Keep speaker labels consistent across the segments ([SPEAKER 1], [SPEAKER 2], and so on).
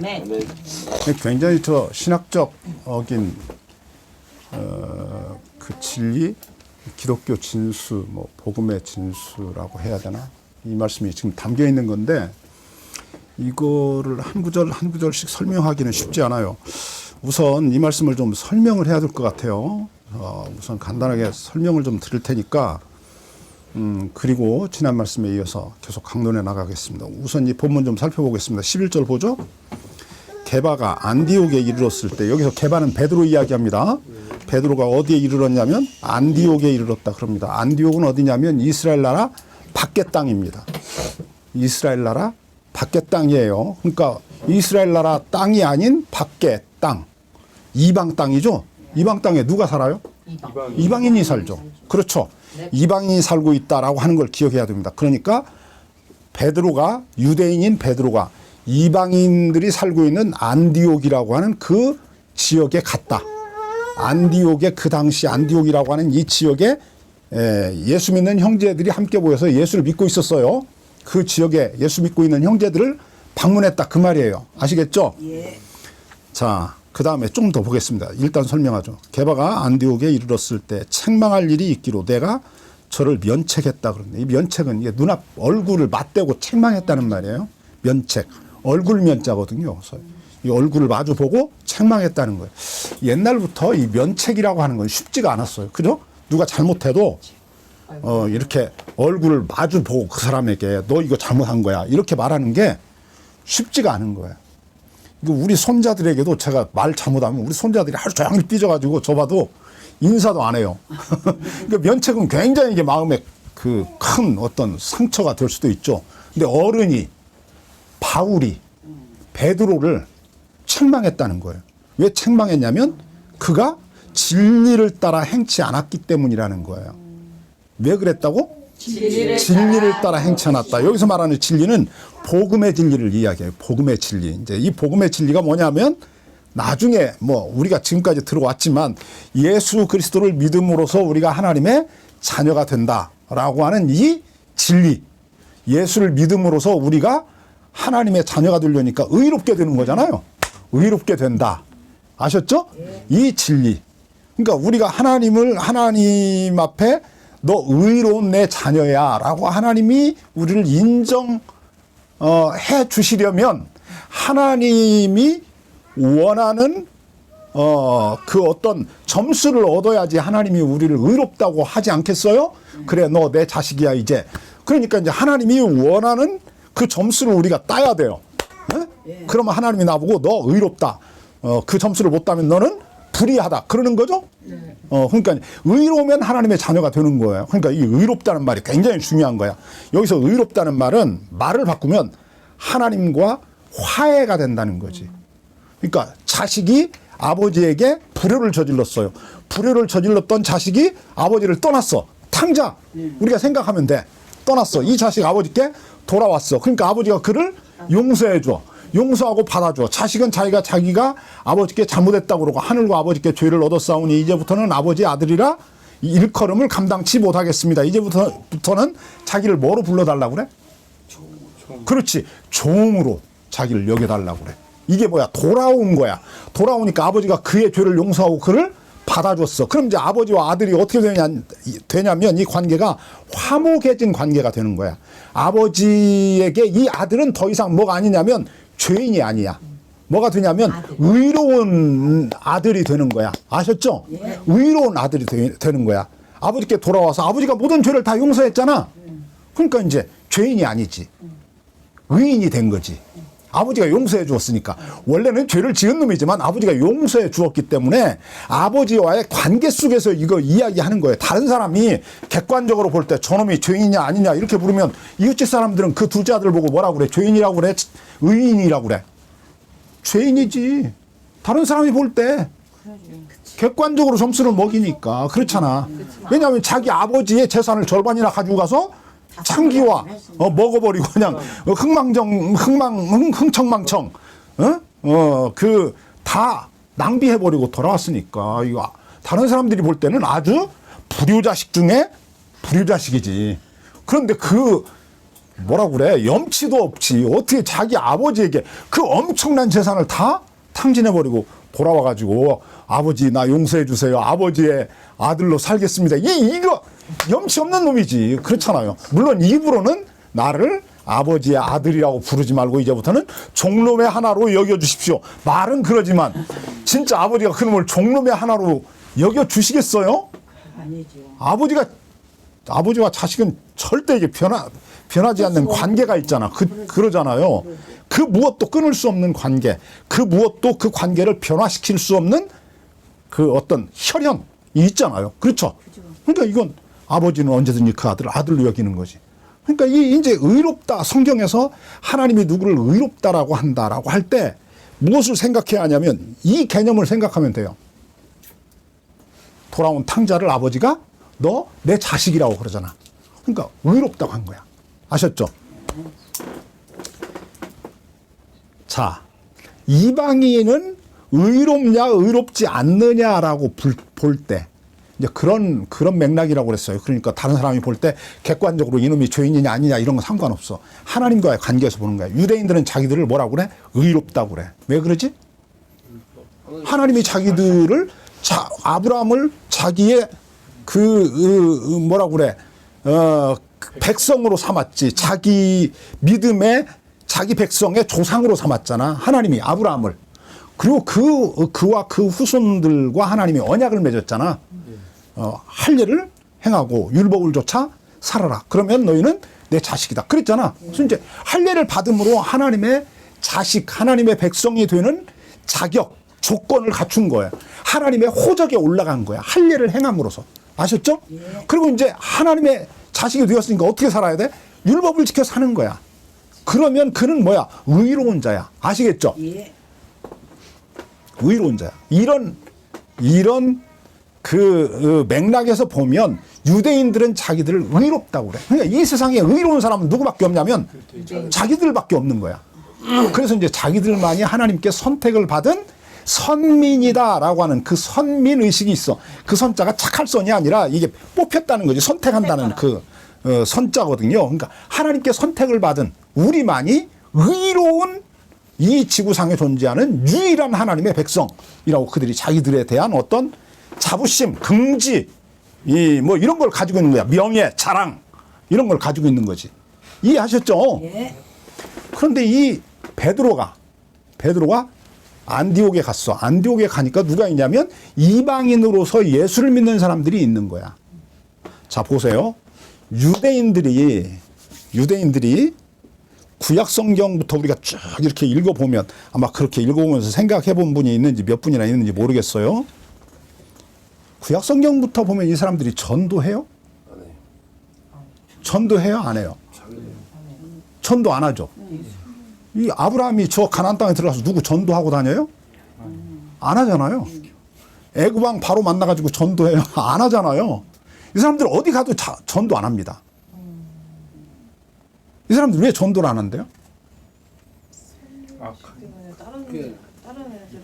[SPEAKER 1] 네.
[SPEAKER 2] 굉장히 신학적 어긴 그 진리, 기독교 진수, 뭐 복음의 진수라고 해야 되나? 이 말씀이 지금 담겨 있는 건데 이거를 한 구절 한 구절씩 설명하기는 쉽지 않아요. 우선 이 말씀을 좀 설명을 해야 될 것 같아요. 우선 간단하게 설명을 좀 드릴 테니까 그리고 지난 말씀에 이어서 계속 강론해 나가겠습니다. 우선 이 본문 좀 살펴보겠습니다. 11절 보죠. 게바가 안디옥에 이르렀을 때, 여기서 게바는 베드로 이야기합니다. 베드로가 어디에 이르렀냐면 안디옥에 이르렀다 그럽니다. 안디옥은 어디냐면 이스라엘 나라 밖의 땅입니다. 이스라엘 나라 밖의 땅이에요. 그러니까 이스라엘 나라 땅이 아닌 밖의 땅, 이방 땅이죠. 이방 땅에 누가 살아요? 이방인이 살죠. 그렇죠. 이방인이 살고 있다라고 하는 걸 기억해야 됩니다. 그러니까 베드로가, 유대인인 베드로가 이방인들이 살고 있는 안디옥이라고 하는 그 지역에 갔다. 안디옥에, 그 당시 안디옥이라고 하는 이 지역에 예수 믿는 형제들이 함께 모여서 예수를 믿고 있었어요. 그 지역에 예수 믿고 있는 형제들을 방문했다 그 말이에요. 아시겠죠?
[SPEAKER 1] 예.
[SPEAKER 2] 자, 그 다음에 좀 더 보겠습니다. 일단 설명하죠. 게바가 안디옥에 이르렀을 때 책망할 일이 있기로 내가 저를 면책했다 그러는데, 이 면책은 이게 눈앞 얼굴을 맞대고 책망했다는 말이에요. 면책, 얼굴 면자거든요. 그래서 이 얼굴을 마주 보고 책망했다는 거예요. 옛날부터 이 면책이라고 하는 건 쉽지가 않았어요. 그죠? 누가 잘못해도 이렇게 얼굴을 마주 보고 그 사람에게 너 이거 잘못한 거야 이렇게 말하는 게 쉽지가 않은 거예요. 우리 손자들에게도 제가 말 잘못하면 우리 손자들이 하루 종일 삐져가지고 저 봐도 인사도 안 해요. 그러니까 면책은 굉장히 이게 마음에 그 큰 어떤 상처가 될 수도 있죠. 근데 어른이, 바울이 베드로를 책망했다는 거예요. 왜 책망했냐면 그가 진리를 따라 행치 않았기 때문이라는 거예요. 왜 그랬다고? 진리를 따라 행치 않았다. 여기서 말하는 진리는 복음의 진리를 이야기해요. 복음의 진리. 이제 이 복음의 진리가 뭐냐면 나중에 뭐 우리가 지금까지 들어왔지만 예수 그리스도를 믿음으로써 우리가 하나님의 자녀가 된다라고 하는 이 진리. 예수를 믿음으로써 우리가 하나님의 자녀가 되려니까 의롭게 되는 거잖아요. 의롭게 된다. 아셨죠? 이 진리. 그러니까 우리가 하나님 앞에 너 의로운 내 자녀야 라고 하나님이 우리를 인정해 주시려면 하나님이 원하는 그 어떤 점수를 얻어야지 하나님이 우리를 의롭다고 하지 않겠어요? 그래, 너 내 자식이야 이제. 그러니까 이제 하나님이 원하는 그 점수를 우리가 따야 돼요. 네? 그러면 하나님이 나보고 너 의롭다. 그 점수를 못 따면 너는 불의하다. 그러는 거죠? 그러니까 의로우면 하나님의 자녀가 되는 거예요. 그러니까 이 의롭다는 말이 굉장히 중요한 거야. 여기서 의롭다는 말은 말을 바꾸면 하나님과 화해가 된다는 거지. 그러니까 자식이 아버지에게 불효를 저질렀어요. 불효를 저질렀던 자식이 아버지를 떠났어. 탕자. 우리가 생각하면 돼. 떠났어. 이 자식 아버지께 돌아왔어. 그러니까 아버지가 그를 용서해 줘. 용서하고 받아줘. 자식은 자기가 아버지께 잘못했다고 그러고 하늘과 아버지께 죄를 얻었사오니 이제부터는 아버지 아들이라 일컬음을 감당치 못하겠습니다. 이제부터는 자기를 뭐로 불러달라고 그래? 그렇지. 종으로 자기를 여겨달라고 그래. 이게 뭐야? 돌아온 거야. 돌아오니까 아버지가 그의 죄를 용서하고 그를 받아줬어. 그럼 이제 아버지와 아들이 어떻게 되냐면 이 관계가 화목해진 관계가 되는 거야. 아버지에게 이 아들은 더 이상 뭐가 아니냐면 죄인이 아니야. 뭐가 되냐면 의로운 아들이 되는 거야. 아셨죠? 의로운 아들이 되는 거야. 아버지께 돌아와서 아버지가 모든 죄를 다 용서했잖아. 그러니까 이제 죄인이 아니지. 의인이 된 거지. 아버지가 용서해 주었으니까. 원래는 죄를 지은 놈이지만 아버지가 용서해 주었기 때문에 아버지와의 관계 속에서 이거 이야기하는 거예요. 다른 사람이 객관적으로 볼 때 저놈이 죄인이냐 아니냐 이렇게 부르면 이웃집 사람들은 그 둘째 아들 보고 뭐라고 그래? 죄인이라고 그래? 의인이라고 그래? 죄인이지. 다른 사람이 볼 때 객관적으로 점수를 먹이니까. 그렇잖아. 왜냐하면 자기 아버지의 재산을 절반이나 가지고 가서 창기와 먹어버리고 그냥 흥청망청 그 다 낭비해버리고 돌아왔으니까 이거 다른 사람들이 볼 때는 아주 불효자식 중에 불효자식이지. 그런데 그 뭐라 그래? 염치도 없지. 어떻게 자기 아버지에게 그 엄청난 재산을 다 탕진해버리고 돌아와가지고 아버지 나 용서해 주세요. 아버지의 아들로 살겠습니다. 이거 염치 없는 놈이지. 그렇잖아요. 물론 입으로는 나를 아버지의 아들이라고 부르지 말고 이제부터는 종놈의 하나로 여겨주십시오. 말은 그러지만 진짜 아버지가 그놈을 종놈의 하나로 여겨주시겠어요?
[SPEAKER 1] 아니죠.
[SPEAKER 2] 아버지와 자식은 절대 이게 변하지 않는 관계가 있잖아. 그러잖아요. 그 무엇도 끊을 수 없는 관계, 그 무엇도 그 관계를 변화시킬 수 없는 그 어떤 혈연이 있잖아요. 그렇죠? 그러니까 이건 아버지는 언제든지 그 아들로 여기는 거지. 그러니까 이제 의롭다, 성경에서 하나님이 누구를 의롭다라고 한다라고 할 때 무엇을 생각해야 하냐면 이 개념을 생각하면 돼요. 돌아온 탕자를 아버지가 너 내 자식이라고 그러잖아. 그러니까 의롭다고 한 거야. 아셨죠? 자, 이방인은 의롭냐 의롭지 않느냐라고 볼 때 이제 그런 맥락이라고 그랬어요. 그러니까 다른 사람이 볼 때 객관적으로 이놈이 죄인이냐 아니냐 이런 건 상관없어. 하나님과의 관계에서 보는 거야. 유대인들은 자기들을 뭐라고 그래? 의롭다고 그래. 왜 그러지? 하나님이 자기들을 아브라함을 자기의 뭐라고 그래? 백성으로 삼았지. 자기 믿음의 자기 백성의 조상으로 삼았잖아. 하나님이 아브라함을. 그리고 그와 그 후손들과 하나님이 언약을 맺었잖아. 할례를 행하고 율법을 조차 살아라. 그러면 너희는 내 자식이다. 그랬잖아. 그래서 이제 할례를 받음으로 하나님의 자식, 하나님의 백성이 되는 자격, 조건을 갖춘 거예요. 하나님의 호적에 올라간 거야. 할례를 행함으로써. 아셨죠? 예. 그리고 이제 하나님의 자식이 되었으니까 어떻게 살아야 돼? 율법을 지켜 사는 거야. 그러면 그는 뭐야? 의로운 자야. 아시겠죠? 예. 의로운 자야. 이런 그 맥락에서 보면 유대인들은 자기들을 의롭다고 그래. 그러니까 이 세상에 의로운 사람은 누구밖에 없냐면 자기들밖에 없는 거야. 그래서 이제 자기들만이 하나님께 선택을 받은 선민이다라고 하는 그 선민 의식이 있어. 그 선자가 착할 선이 아니라 이게 뽑혔다는 거지. 선택한다는 그 선자거든요. 그러니까 하나님께 선택을 받은 우리만이 의로운 이 지구상에 존재하는 유일한 하나님의 백성이라고 그들이 자기들에 대한 어떤 자부심, 긍지, 뭐 이런 걸 가지고 있는 거야. 명예, 자랑 이런 걸 가지고 있는 거지. 이해하셨죠? 예. 그런데 이 베드로가 안디옥에 갔어. 안디옥에 가니까 누가 있냐면 이방인으로서 예수를 믿는 사람들이 있는 거야. 자, 보세요. 유대인들이 구약 성경부터 우리가 쭉 이렇게 읽어보면 아마 그렇게 읽어보면서 생각해 본 분이 있는지 몇 분이나 있는지 모르겠어요. 구약 성경부터 보면 이 사람들이 전도해요? 전도해요? 안 해요? 전도 안 하죠. 이 아브라함이 저 가나안 땅에 들어가서 누구 전도하고 다녀요? 안 하잖아요. 애굽 왕 바로 만나가지고 전도해요? 안 하잖아요. 이 사람들 어디 가도 전도 안 합니다. 이 사람들 왜 전도를 안 한대요?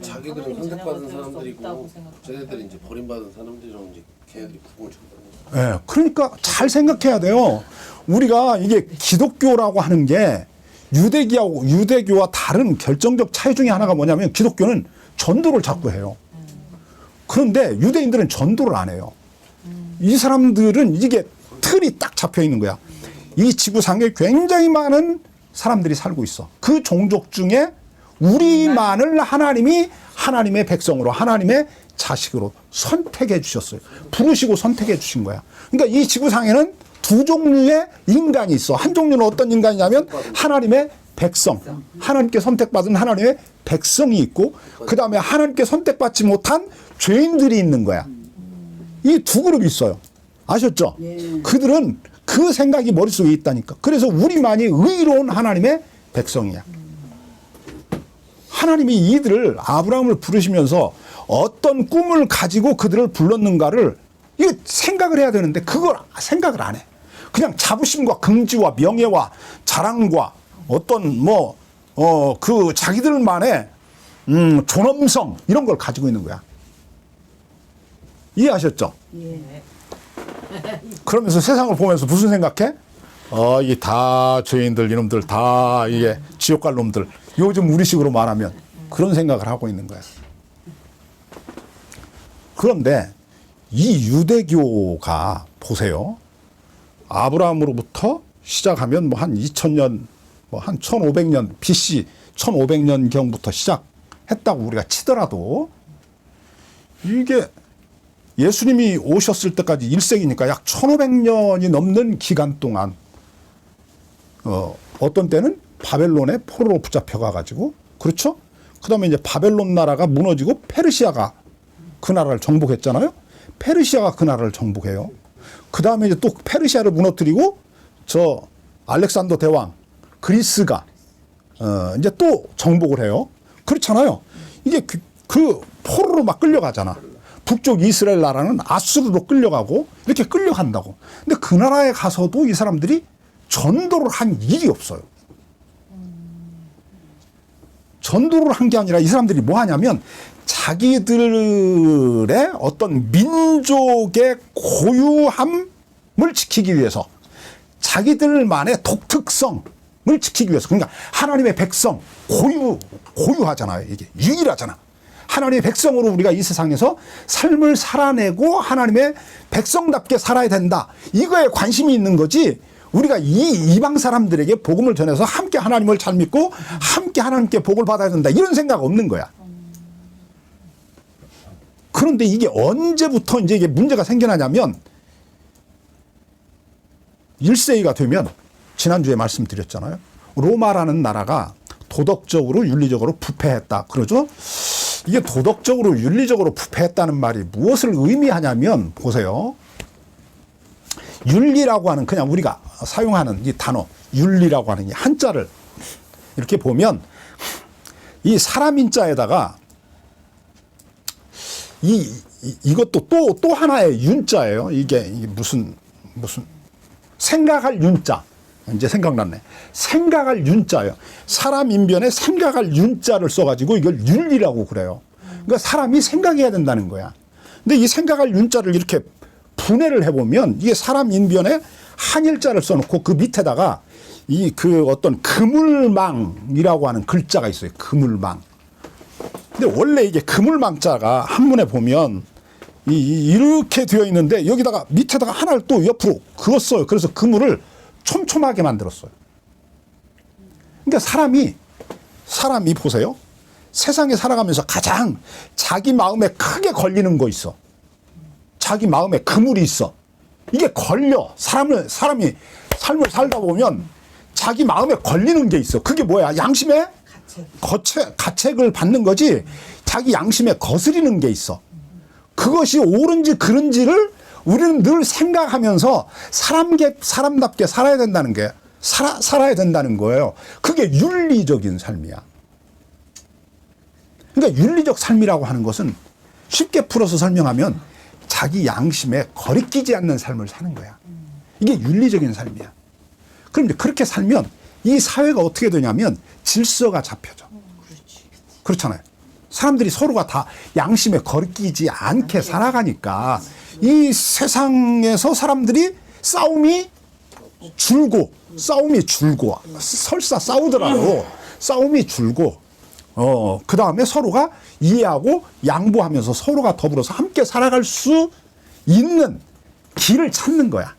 [SPEAKER 3] 자기들은 선택받은 사람들이고 쟤네들이 이제 버림받은 사람들이랑 이제 걔네들이 구분을 준다는
[SPEAKER 2] 네, 그러니까 잘 생각해야 돼요. 우리가 이게 기독교라고 하는 게 유대교와 다른 결정적 차이 중에 하나가 뭐냐면 기독교는 전도를 자꾸 해요. 그런데 유대인들은 전도를 안 해요. 이 사람들은 이게 틀이 딱 잡혀 있는 거야. 이 지구상에 굉장히 많은 사람들이 살고 있어. 그 종족 중에 우리만을 하나님이 하나님의 백성으로 하나님의 자식으로 선택해 주셨어요. 부르시고 선택해 주신 거야. 그러니까 이 지구상에는 두 종류의 인간이 있어. 한 종류는 어떤 인간이냐면 하나님의 백성. 하나님께 선택받은 하나님의 백성이 있고 그 다음에 하나님께 선택받지 못한 죄인들이 있는 거야. 이 두 그룹이 있어요. 아셨죠? 그들은 그 생각이 머릿속에 있다니까. 그래서 우리만이 의로운 하나님의 백성이야. 하나님이 이들을 아브라함을 부르시면서 어떤 꿈을 가지고 그들을 불렀는가를 이거 생각을 해야 되는데 그걸 생각을 안 해. 그냥 자부심과 긍지와 명예와 자랑과 어떤 그 자기들만의 존엄성 이런 걸 가지고 있는 거야. 이해하셨죠? 예. 그러면서 세상을 보면서 무슨 생각해? 이게 다 죄인들, 이놈들 다 이게 지옥 갈 놈들. 요즘 우리식으로 말하면 그런 생각을 하고 있는 거야. 그런데 이 유대교가 보세요. 아브라함으로부터 시작하면 뭐 한 2000년, 뭐 한 1500년, BC 1500년경부터 시작했다고 우리가 치더라도 이게 예수님이 오셨을 때까지 1세기니까 약 1500년이 넘는 기간 동안 어떤 때는 바벨론의 포로로 붙잡혀가 가지고, 그렇죠? 그다음에 이제 바벨론 나라가 무너지고 페르시아가 그 나라를 정복했잖아요. 페르시아가 그 나라를 정복해요. 그다음에 이제 또 페르시아를 무너뜨리고 저 알렉산더 대왕 그리스가 이제 또 정복을 해요. 그렇잖아요. 이게 그 포로로 막 끌려가잖아. 북쪽 이스라엘 나라는 아수르로 끌려가고 이렇게 끌려간다고. 근데 그 나라에 가서도 이 사람들이 전도를 한 일이 없어요. 전도를 한 게 아니라 이 사람들이 뭐 하냐면 자기들의 어떤 민족의 고유함을 지키기 위해서, 자기들만의 독특성을 지키기 위해서, 그러니까 하나님의 백성, 고유하잖아요. 이게 유일하잖아. 하나님의 백성으로 우리가 이 세상에서 삶을 살아내고 하나님의 백성답게 살아야 된다. 이거에 관심이 있는 거지. 우리가 이 이방 사람들에게 복음을 전해서 함께 하나님을 잘 믿고 함께 하나님께 복을 받아야 된다. 이런 생각 없는 거야. 그런데 이게 언제부터 이제 이게 문제가 생겨나냐면 1세기가 되면, 지난주에 말씀드렸잖아요. 로마라는 나라가 도덕적으로 윤리적으로 부패했다. 그러죠? 이게 도덕적으로 윤리적으로 부패했다는 말이 무엇을 의미하냐면, 보세요. 윤리라고 하는, 그냥 우리가 사용하는 이 단어 윤리라고 하는 이 한자를 이렇게 보면 이 사람인자에다가 이것도 또 하나의 윤자예요. 이게 무슨 생각할 윤자. 이제 생각났네. 생각할 윤자예요. 사람 인변에 생각할 윤자를 써가지고 이걸 윤리라고 그래요. 그러니까 사람이 생각해야 된다는 거야. 근데 이 생각할 윤자를 이렇게 분해를 해보면 이게 사람 인변에 한일자를 써놓고 그 밑에다가 그 어떤 그물망이라고 하는 글자가 있어요. 그물망. 근데 원래 이게 그물망자가 한문에 보면 이렇게 되어 있는데 여기다가 밑에다가 하나를 또 옆으로 그었어요. 그래서 그물을 촘촘하게 만들었어요. 그러니까 사람이 보세요. 세상에 살아가면서 가장 자기 마음에 크게 걸리는 거 있어. 자기 마음에 그물이 있어. 이게 걸려. 사람이 삶을 살다 보면 자기 마음에 걸리는 게 있어. 그게 뭐야? 양심에 가책을 받는 거지. 자기 양심에 거스리는 게 있어. 그것이 옳은지 그른지를 우리는 늘 생각하면서 사람답게 살아야 된다는 게, 살아야 된다는 거예요. 그게 윤리적인 삶이야. 그러니까 윤리적 삶이라고 하는 것은 쉽게 풀어서 설명하면 자기 양심에 거리끼지 않는 삶을 사는 거야. 이게 윤리적인 삶이야. 그럼 이제 그렇게 살면 이 사회가 어떻게 되냐면 질서가 잡혀져. 그렇잖아요. 사람들이 서로가 다 양심에 거리끼지 않게 살아가니까 이 세상에서 사람들이 싸움이 줄고 설사 싸우더라도 싸움이 줄고 그 다음에 서로가 이해하고 양보하면서 서로가 더불어서 함께 살아갈 수 있는 길을 찾는 거야.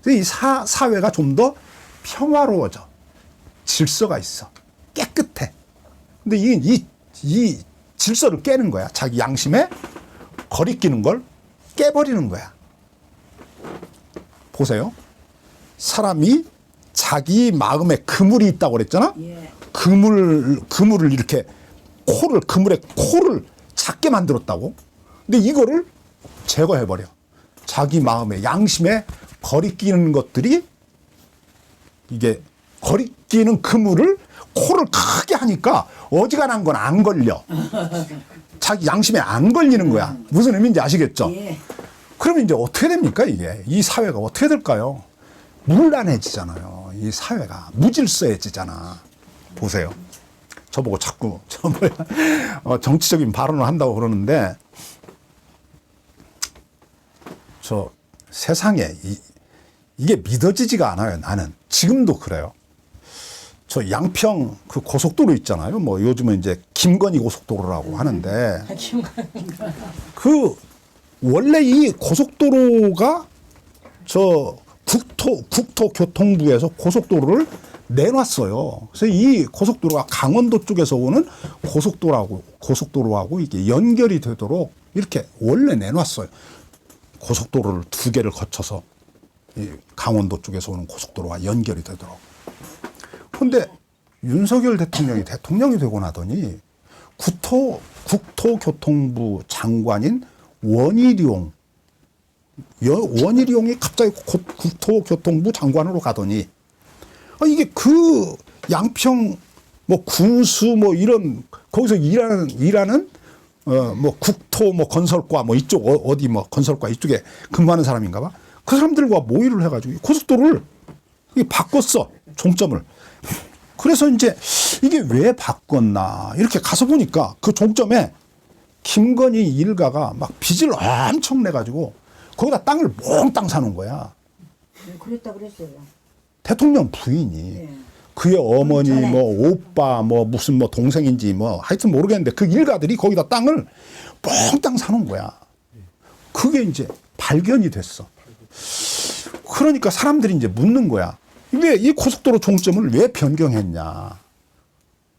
[SPEAKER 2] 이 사회가 좀 더 평화로워져. 질서가 있어. 깨끗해. 근데 이 질서를 깨는 거야. 자기 양심에 거리끼는 걸 깨버리는 거야. 보세요. 사람이 자기 마음에 그물이 있다고 그랬잖아? 예. 그물을 이렇게 그물에 코를 작게 만들었다고? 근데 이거를 제거해버려. 자기 마음에, 양심에 거리끼는 것들이, 이게 거리끼는 그물을 코를 크게 하니까 어지간한 건 안 걸려. 자기 양심에 안 걸리는 거야. 무슨 의미인지 아시겠죠? 예. 그러면 이제 어떻게 됩니까, 이게? 이 사회가 어떻게 될까요? 문란해지잖아요. 이 사회가 무질서해지잖아. 보세요. 저보고 자꾸 정치적인 발언을 한다고 그러는데, 저 세상에 이게 믿어지지가 않아요. 나는 지금도 그래요. 저 양평 그 고속도로 있잖아요. 뭐 요즘은 이제 김건희 고속도로라고 하는데 그 원래 이 고속도로가 저 국토교통부에서 고속도로를 내놨어요. 그래서 이 고속도로가 강원도 쪽에서 오는 고속도로하고 이게 연결이 되도록 이렇게 원래 내놨어요. 고속도로를 두 개를 거쳐서 이 강원도 쪽에서 오는 고속도로와 연결이 되도록. 그런데 윤석열 대통령이 대통령이 되고 나더니 국토교통부 장관인 원희룡이 갑자기 국토교통부 장관으로 가더니 이게 그 양평 뭐 군수 뭐 이런 거기서 일하는 뭐 국토 뭐 건설과 뭐 이쪽 어디 뭐 건설과 이쪽에 근무하는 사람인가 봐. 그 사람들과 모의를 해가지고 고속도로를 바꿨어. 종점을. 그래서 이제 이게 왜 바꿨나 이렇게 가서 보니까 그 종점에 김건희 일가가 막 빚을 엄청 내가지고 거기다 땅을 몽땅 사놓은 거야.
[SPEAKER 1] 그랬다 그랬어요.
[SPEAKER 2] 대통령 부인이.
[SPEAKER 1] 네.
[SPEAKER 2] 그의 어머니 뭐 오빠 뭐 무슨 뭐 동생인지 뭐 하여튼 모르겠는데 그 일가들이 거기다 땅을 몽땅 사놓은 거야. 그게 이제 발견이 됐어. 그러니까 사람들이 이제 묻는 거야. 왜 이 고속도로 종점을 왜 변경했냐.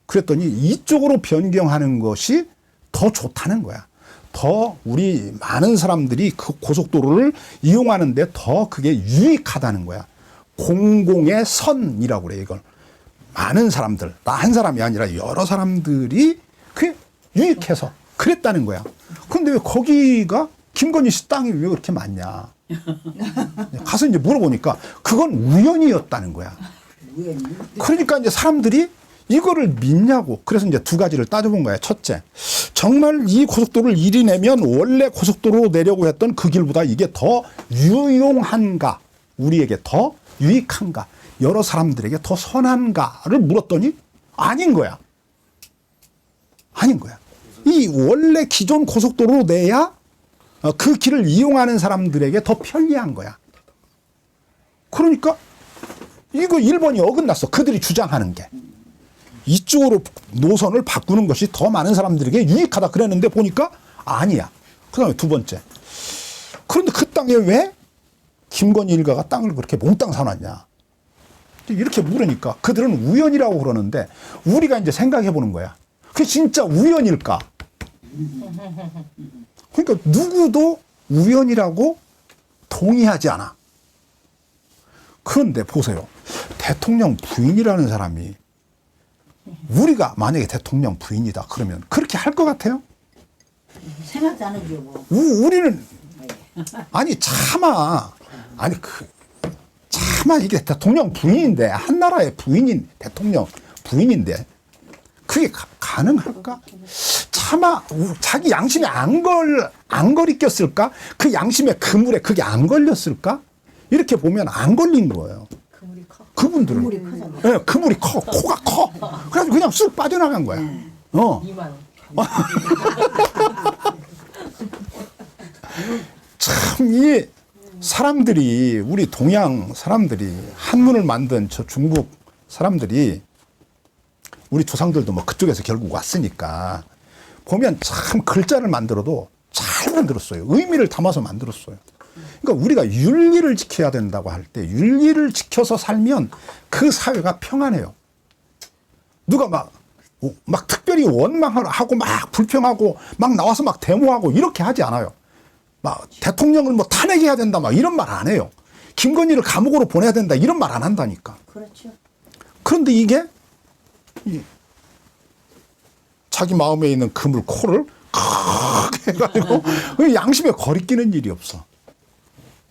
[SPEAKER 2] 그랬더니 이쪽으로 변경하는 것이 더 좋다는 거야. 더 우리 많은 사람들이 그 고속도로를 이용하는데 더 그게 유익하다는 거야. 공공의 선이라고 그래 이걸. 많은 사람들, 나 한 사람이 아니라 여러 사람들이 그게 유익해서 그랬다는 거야. 그런데 왜 거기가 김건희 씨 땅이 왜 그렇게 많냐. 가서 이제 물어보니까 그건 우연이었다는 거야. 그러니까 이제 사람들이 이거를 믿냐고. 그래서 이제 두 가지를 따져본 거야. 첫째, 정말 이 고속도로를 이리 내면 원래 고속도로로 내려고 했던 그 길보다 이게 더 유용한가, 우리에게 더 유익한가, 여러 사람들에게 더 선한가를 물었더니 아닌 거야. 아닌 거야. 이 원래 기존 고속도로로 내야 그 길을 이용하는 사람들에게 더 편리한 거야. 그러니까 이거 1번이 어긋났어. 그들이 주장하는 게. 이쪽으로 노선을 바꾸는 것이 더 많은 사람들에게 유익하다 그랬는데 보니까 아니야. 그 다음에 두 번째. 그런데 그 땅에 왜 김건희 일가가 땅을 그렇게 몽땅 사놨냐. 이렇게 물으니까 그들은 우연이라고 그러는데 우리가 이제 생각해 보는 거야. 그게 진짜 우연일까? 그러니까 누구도 우연이라고 동의하지 않아. 그런데 보세요. 대통령 부인이라는 사람이 우리가 만약에 대통령 부인이다 그러면 그렇게 할 것 같아요?
[SPEAKER 1] 생각도 안 하죠 뭐.
[SPEAKER 2] 우리는 아니 차마 이게 대통령 부인인데 한 나라의 부인인 대통령 부인인데 그게 가능할까? 차마 자기 양심에 안 걸리겠을까? 그 양심의 그물에 그게 안 걸렸을까? 이렇게 보면 안 걸린 거예요.
[SPEAKER 1] 그물이 커.
[SPEAKER 2] 그분들은.
[SPEAKER 1] 그물이 커서.
[SPEAKER 2] 네, 그물이 커. 코가 커. 그래가지고 그냥 쑥 빠져나간 거야.
[SPEAKER 4] 2만.
[SPEAKER 2] 참, 이 사람들이, 우리 동양 사람들이, 한문을 만든 저 중국 사람들이, 우리 조상들도 뭐 그쪽에서 결국 왔으니까, 보면 참 글자를 만들어도 잘 만들었어요. 의미를 담아서 만들었어요. 그러니까 우리가 윤리를 지켜야 된다고 할 때, 윤리를 지켜서 살면 그 사회가 평안해요. 누가 막 특별히 원망하고 막 불평하고 막 나와서 막 데모하고 이렇게 하지 않아요. 막 대통령을 뭐 탄핵해야 된다 막 이런 말 안 해요. 김건희를 감옥으로 보내야 된다 이런 말 안 한다니까.
[SPEAKER 1] 그렇죠.
[SPEAKER 2] 그런데 이게 자기 마음에 있는 그물 코를 크게 해가지고 양심에 거리끼는 일이 없어.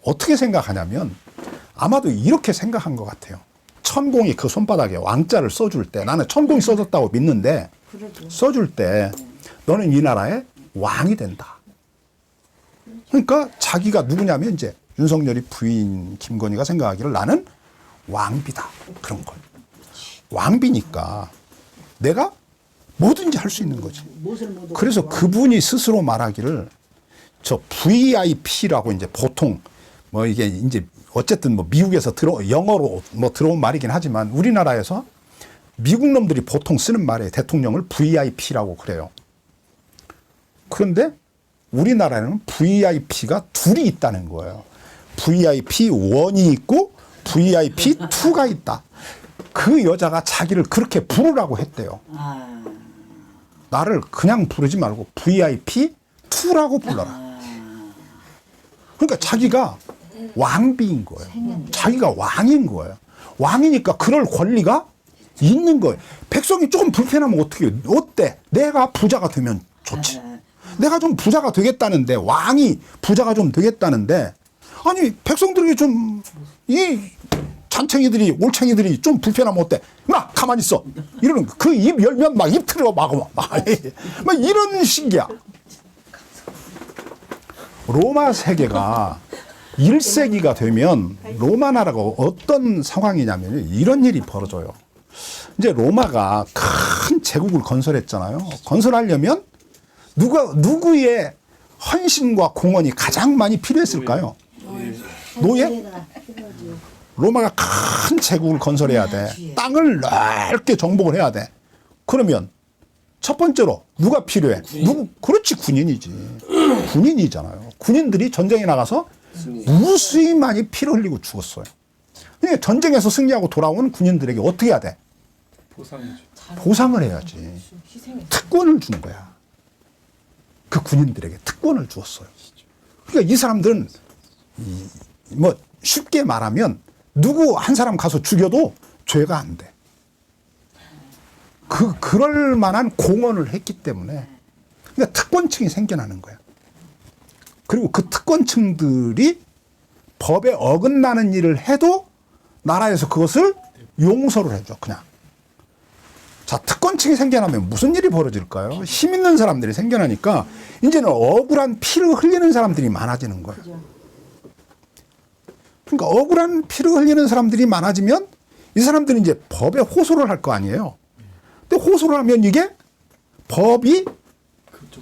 [SPEAKER 2] 어떻게 생각하냐면 아마도 이렇게 생각한 것 같아요. 천공이 그 손바닥에 왕자를 써줄 때 나는 천공이 써줬다고 믿는데
[SPEAKER 1] 그러죠.
[SPEAKER 2] 써줄 때 너는 이 나라의 왕이 된다. 그러니까 자기가 누구냐면 이제 윤석열이 부인 김건희가 생각하기를 나는 왕비다. 그런 걸. 왕비니까 내가 뭐든지 할 수 있는 거지. 그래서 그분이 스스로 말하기를 저 VIP라고 이제 보통 뭐 이게 이제 어쨌든 뭐 미국에서 영어로 뭐 들어온 말이긴 하지만 우리나라에서 미국 놈들이 보통 쓰는 말에 대통령을 VIP라고 그래요. 그런데 우리나라에는 VIP가 둘이 있다는 거예요. VIP 1이 있고 VIP 2가 있다. 그 여자가 자기를 그렇게 부르라고 했대요.
[SPEAKER 1] 아,
[SPEAKER 2] 나를 그냥 부르지 말고 VIP 2라고 불러라. 그러니까 자기가 왕비인 거예요. 자기가 왕인 거예요. 왕이니까 그럴 권리가 있는 거예요. 백성이 조금 불편하면 어떻게 해요? 어때? 내가 부자가 되면 좋지. 내가 좀 부자가 되겠다는데, 왕이 부자가 좀 되겠다는데, 아니 백성들에게 좀 이 잔챙이들이 올챙이들이 좀 불편하면 어때? 막 가만히 있어. 이러는 그 입 열면 막 입 틀어 막 이런 식이야. 로마 세계가 1세기가 되면 로마 나라가 어떤 상황이냐면 이런 일이 벌어져요. 이제 로마가 큰 제국을 건설했잖아요. 건설하려면 누구의 헌신과 공헌이 가장 많이 필요했을까요? 노예? 로마가 큰 제국을 건설해야 돼. 땅을 넓게 정복을 해야 돼. 그러면 첫 번째로 누가 필요해? 그렇지, 군인이지. 군인이잖아요. 군인들이 전쟁에 나가서 무수히 많이 피를 흘리고 죽었어요. 그러니까 전쟁에서 승리하고 돌아온 군인들에게 어떻게 해야 돼? 보상을 해야지. 특권을 준 거야. 그 군인들에게 특권을 주었어요. 그러니까 이 사람들은 뭐 쉽게 말하면 누구 한 사람 가서 죽여도 죄가 안 돼. 그럴 만한 공헌을 했기 때문에 그러니까 특권층이 생겨나는 거야. 그리고 그 특권층들이 법에 어긋나는 일을 해도 나라에서 그것을 용서를 해줘, 그냥. 자, 특권층이 생겨나면 무슨 일이 벌어질까요? 힘 있는 사람들이 생겨나니까 이제는 억울한 피를 흘리는 사람들이 많아지는 거예요. 그러니까 억울한 피를 흘리는 사람들이 많아지면 이 사람들은 이제 법에 호소를 할 거 아니에요. 근데 호소를 하면 이게 법이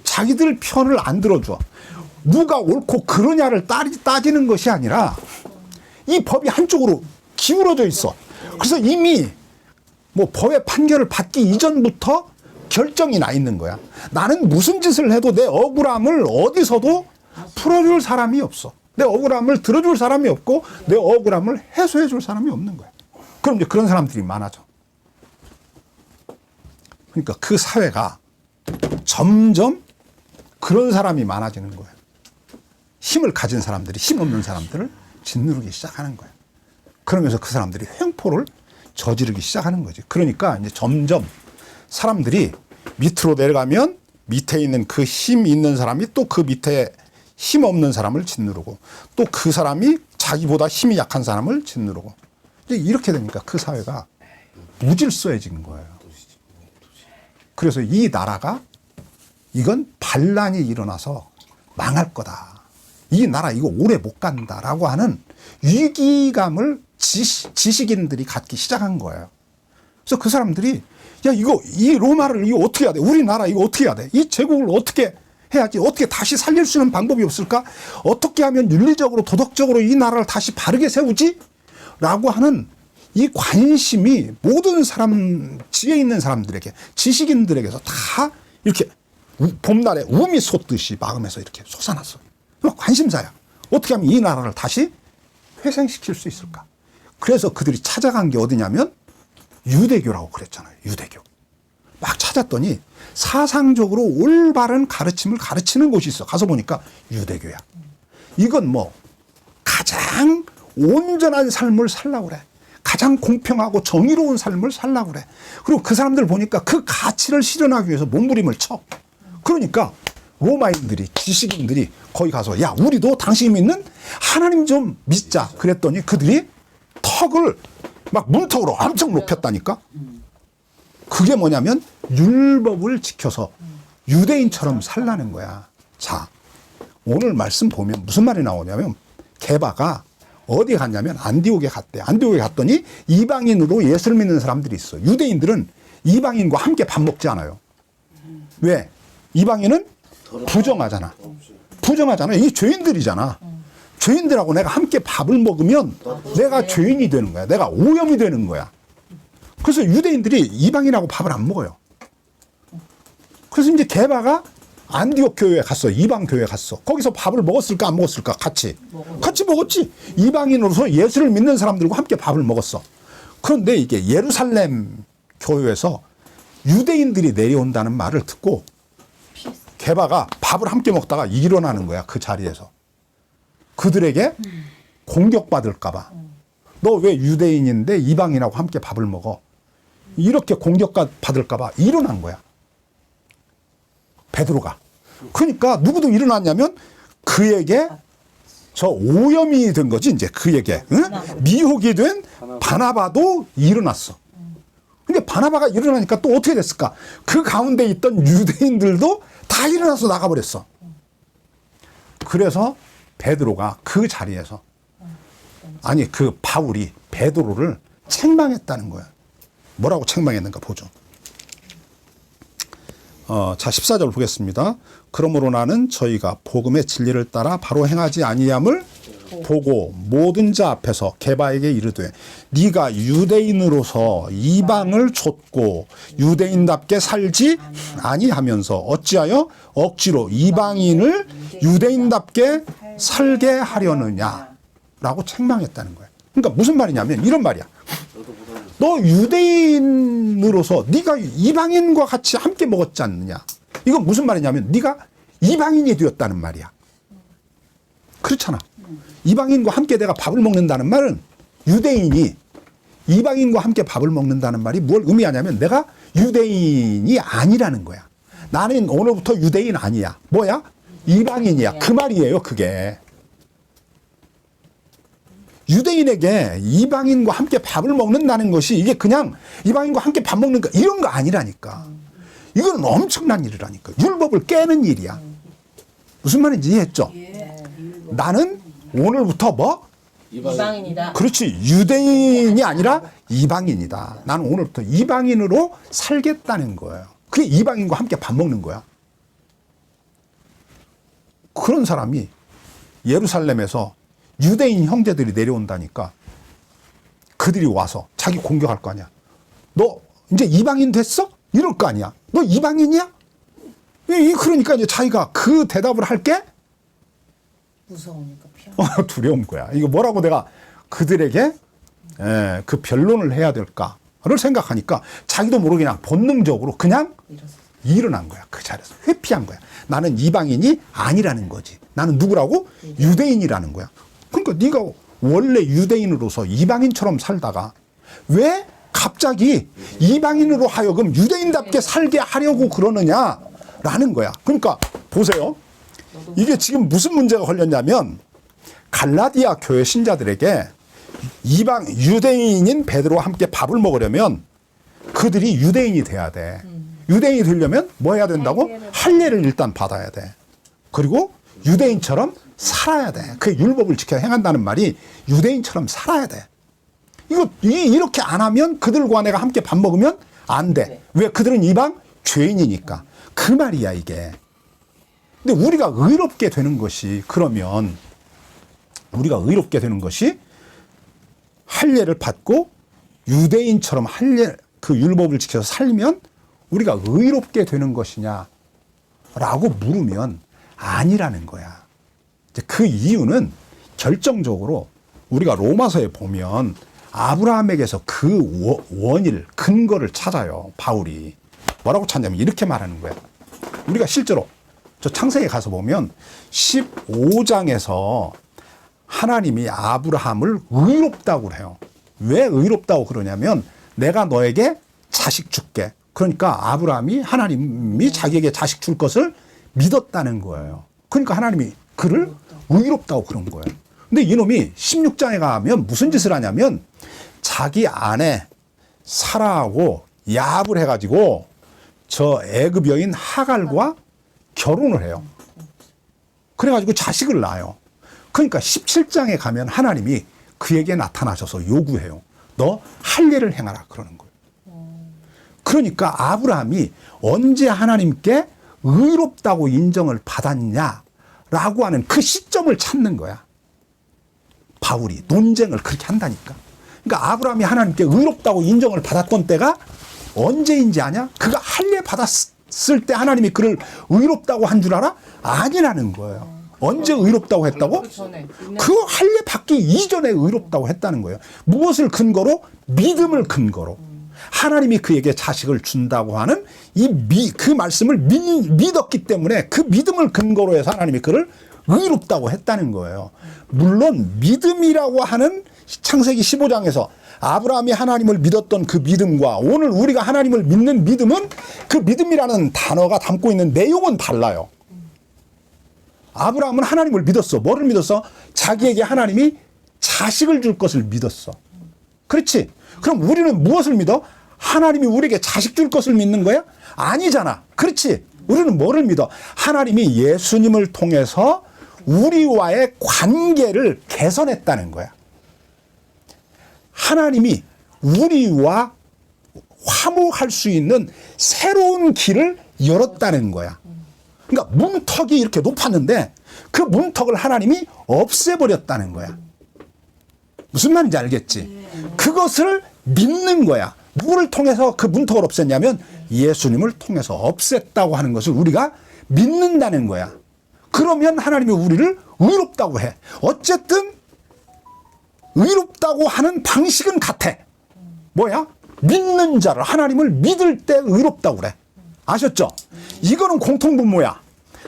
[SPEAKER 2] 자기들 편을 안 들어줘. 누가 옳고 그러냐를 따지는 것이 아니라 이 법이 한쪽으로 기울어져 있어. 그래서 이미 뭐 법의 판결을 받기 이전부터 결정이 나 있는 거야. 나는 무슨 짓을 해도 내 억울함을 어디서도 풀어줄 사람이 없어. 내 억울함을 들어줄 사람이 없고 내 억울함을 해소해 줄 사람이 없는 거야. 그럼 이제 그런 사람들이 많아져. 그러니까 그 사회가 점점 그런 사람이 많아지는 거예요. 힘을 가진 사람들이 힘 없는 사람들을 짓누르기 시작하는 거예요. 그러면서 그 사람들이 횡포를 저지르기 시작하는 거지. 그러니까 이제 점점 사람들이 밑으로 내려가면 밑에 있는 그 힘 있는 사람이 또 그 밑에 힘 없는 사람을 짓누르고 또 그 사람이 자기보다 힘이 약한 사람을 짓누르고 이제 이렇게 되니까 그 사회가 무질서해지는 거예요. 그래서 이 나라가 이건 반란이 일어나서 망할 거다. 이 나라 이거 오래 못 간다라고 하는 위기감을 지식인들이 갖기 시작한 거예요. 그래서 그 사람들이 야 이 로마를 이거 어떻게 해야 돼? 우리나라 이거 어떻게 해야 돼? 이 제국을 어떻게 해야지? 어떻게 다시 살릴 수 있는 방법이 없을까? 어떻게 하면 윤리적으로 도덕적으로 이 나라를 다시 바르게 세우지? 라고 하는 이 관심이 모든 사람, 지혜 있는 사람들에게, 지식인들에게서 다 이렇게 봄날에 우미 솟듯이 마음에서 이렇게 솟아났어요. 관심사야. 어떻게 하면 이 나라를 다시 회생시킬 수 있을까? 그래서 그들이 찾아간 게 어디냐면 유대교라고 그랬잖아요. 유대교. 막 찾았더니 사상적으로 올바른 가르침을 가르치는 곳이 있어. 가서 보니까 유대교야. 이건 뭐 가장 온전한 삶을 살라고 그래. 가장 공평하고 정의로운 삶을 살라고 그래. 그리고 그 사람들 보니까 그 가치를 실현하기 위해서 몸부림을 쳐. 그러니까 로마인들이, 지식인들이 거기 가서 야 우리도 당신이 믿는 하나님 좀 믿자 그랬더니 그들이 턱을 막 문턱으로 엄청 높였다니까. 그게 뭐냐면 율법을 지켜서 유대인처럼 살라는 거야. 자, 오늘 말씀 보면 무슨 말이 나오냐면 게바가 어디 갔냐면 안디옥에 갔대. 안디옥에 갔더니 이방인으로 예수를 믿는 사람들이 있어. 유대인들은 이방인과 함께 밥 먹지 않아요. 왜? 이방인은 부정하잖아. 부정하잖아. 이게 죄인들이잖아. 죄인들하고 내가 함께 밥을 먹으면 내가 죄인이 되는 거야. 내가 오염이 되는 거야. 그래서 유대인들이 이방인하고 밥을 안 먹어요. 그래서 이제 게바가 안디옥 교회에 갔어. 이방 교회에 갔어. 거기서 밥을 먹었을까 안 먹었을까? 같이 먹었지. 이방인으로서 예수를 믿는 사람들과 함께 밥을 먹었어. 그런데 이게 예루살렘 교회에서 유대인들이 내려온다는 말을 듣고 게바가 밥을 함께 먹다가 일어나는 거야. 그 자리에서. 그들에게 공격받을까 봐. 너 왜 유대인인데 이방인하고 함께 밥을 먹어? 이렇게 공격받을까 봐 일어난 거야. 베드로가. 그러니까 누구도 일어났냐면 그에게 저 오염이 된 거지 이제 그에게. 응? 미혹이 된 바나바도 일어났어. 근데 바나바가 일어나니까 또 어떻게 됐을까? 그 가운데 있던 유대인들도 다 일어나서 나가버렸어. 그래서 베드로가 그 자리에서 아니 그 바울이 베드로를 책망했다는 거야. 뭐라고 책망했는가 보죠. 자 14절 보겠습니다. 그러므로 나는 저희가 복음의 진리를 따라 바로 행하지 아니함을 보고 모든 자 앞에서 게바에게 이르되 네가 유대인으로서 이방을 좇고 유대인답게 살지 아니하면서 어찌하여 억지로 이방인을 유대인답게 살게 하려느냐라고 책망했다는 거예요. 그러니까 무슨 말이냐면 이런 말이야. 너 유대인으로서 네가 이방인과 같이 함께 먹었지 않느냐. 이건 무슨 말이냐면 네가 이방인이 되었다는 말이야. 그렇잖아. 이방인과 함께 내가 밥을 먹는다는 말은 유대인이 이방인과 함께 밥을 먹는다는 말이 뭘 의미하냐면 내가 유대인이 아니라는 거야. 나는 오늘부터 유대인 아니야. 뭐야? 이방인이야. 그 말이에요. 그게. 유대인에게 이방인과 함께 밥을 먹는다는 것이 이게 그냥 이방인과 함께 밥 먹는 거 이런 거 아니라니까. 이건 엄청난 일이라니까. 율법을 깨는 일이야. 무슨 말인지 이해했죠? 나는 오늘부터 뭐?
[SPEAKER 4] 이방인이다.
[SPEAKER 2] 그렇지. 유대인이 아니라 이방인이다. 나는 오늘부터 이방인으로 살겠다는 거예요. 그게 이방인과 함께 밥 먹는 거야. 그런 사람이 예루살렘에서 유대인 형제들이 내려온다니까 그들이 와서 자기 공격할 거 아니야. 너 이제 이방인 됐어? 이럴 거 아니야. 너 이방인이야? 그러니까 이제 자기가 그 대답을 할게
[SPEAKER 1] 무서우니까 피하.
[SPEAKER 2] 두려운 거야. 이거 뭐라고 내가 그들에게 그 변론을 해야 될까를 생각하니까 자기도 모르게 그냥 본능적으로 그냥 일어난 거야. 그 자리에서 회피한 거야. 나는 이방인이 아니라는 거지. 나는 누구라고? 유대인이라는 거야. 그러니까 네가 원래 유대인으로서 이방인처럼 살다가 왜 갑자기 이방인으로 하여금 유대인답게 살게 하려고 그러느냐라는 거야. 그러니까 보세요. 이게 지금 무슨 문제가 걸렸냐면 갈라디아 교회 신자들에게 유대인인 베드로와 함께 밥을 먹으려면 그들이 유대인이 돼야 돼. 유대인이 되려면 뭐 해야 된다고? 할례를 일단 받아야 돼. 그리고 유대인처럼 살아야 돼. 그 율법을 지켜 행한다는 말이 유대인처럼 살아야 돼. 이렇게 안 하면 그들과 내가 함께 밥 먹으면 안 돼. 왜? 그들은 이방 죄인이니까. 그 말이야 이게. 근데 우리가 의롭게 되는 것이 그러면 우리가 의롭게 되는 것이 할례를 받고 유대인처럼 그 율법을 지켜서 살면 우리가 의롭게 되는 것이냐라고 물으면 아니라는 거야. 이제 그 이유는 결정적으로 우리가 로마서에 보면 아브라함에게서 그 원일, 근거를 찾아요. 바울이. 뭐라고 찾냐면 이렇게 말하는 거야. 우리가 실제로 저 창세기에 가서 보면 15장에서 하나님이 아브라함을 의롭다고 그래요. 왜 의롭다고 그러냐면 내가 너에게 자식 줄게. 그러니까 아브라함이 하나님이 자기에게 자식 줄 것을 믿었다는 거예요. 그러니까 하나님이 그를 의롭다고 그런 거예요. 근데 이놈이 16장에 가면 무슨 짓을 하냐면 자기 아내 사라하고 야합을 해가지고 저 애굽 여인 하갈과 결혼을 해요. 그래가지고 자식을 낳아요. 그러니까 17장에 가면 하나님이 그에게 나타나셔서 요구해요. 너 할례를 행하라 그러는 거예요. 그러니까 아브라함이 언제 하나님께 의롭다고 인정을 받았냐라고 하는 그 시점을 찾는 거야. 바울이 논쟁을 그렇게 한다니까. 그러니까 아브라함이 하나님께 의롭다고 인정을 받았던 때가 언제인지 아냐? 그가 할례 받았을 때 하나님이 그를 의롭다고 한 줄 알아? 아니라는 거예요. 언제 의롭다고 했다고? 그 할례 받기 이전에 의롭다고 했다는 거예요. 무엇을 근거로? 믿음을 근거로. 하나님이 그에게 자식을 준다고 하는 그 말씀을 믿었기 때문에 그 믿음을 근거로 해서 하나님이 그를 의롭다고 했다는 거예요. 물론 믿음이라고 하는 창세기 15장에서 아브라함이 하나님을 믿었던 그 믿음과 오늘 우리가 하나님을 믿는 믿음은 그 믿음이라는 단어가 담고 있는 내용은 달라요. 아브라함은 하나님을 믿었어. 뭐를 믿었어? 자기에게 하나님이 자식을 줄 것을 믿었어. 그렇지? 그럼 우리는 무엇을 믿어? 하나님이 우리에게 자식 줄 것을 믿는 거야? 아니잖아. 그렇지? 우리는 뭐를 믿어? 하나님이 예수님을 통해서 우리와의 관계를 개선했다는 거야. 하나님이 우리와 화목할 수 있는 새로운 길을 열었다는 거야. 그러니까 문턱이 이렇게 높았는데 그 문턱을 하나님이 없애버렸다는 거야. 무슨 말인지 알겠지? 그것을 믿는 거야. 누구를 통해서 그 문턱을 없앴냐면 예수님을 통해서 없앴다고 하는 것을 우리가 믿는다는 거야. 그러면 하나님이 우리를 의롭다고 해. 어쨌든 의롭다고 하는 방식은 같아. 뭐야? 믿는 자를, 하나님을 믿을 때 의롭다고 그래. 아셨죠? 이거는 공통분모야.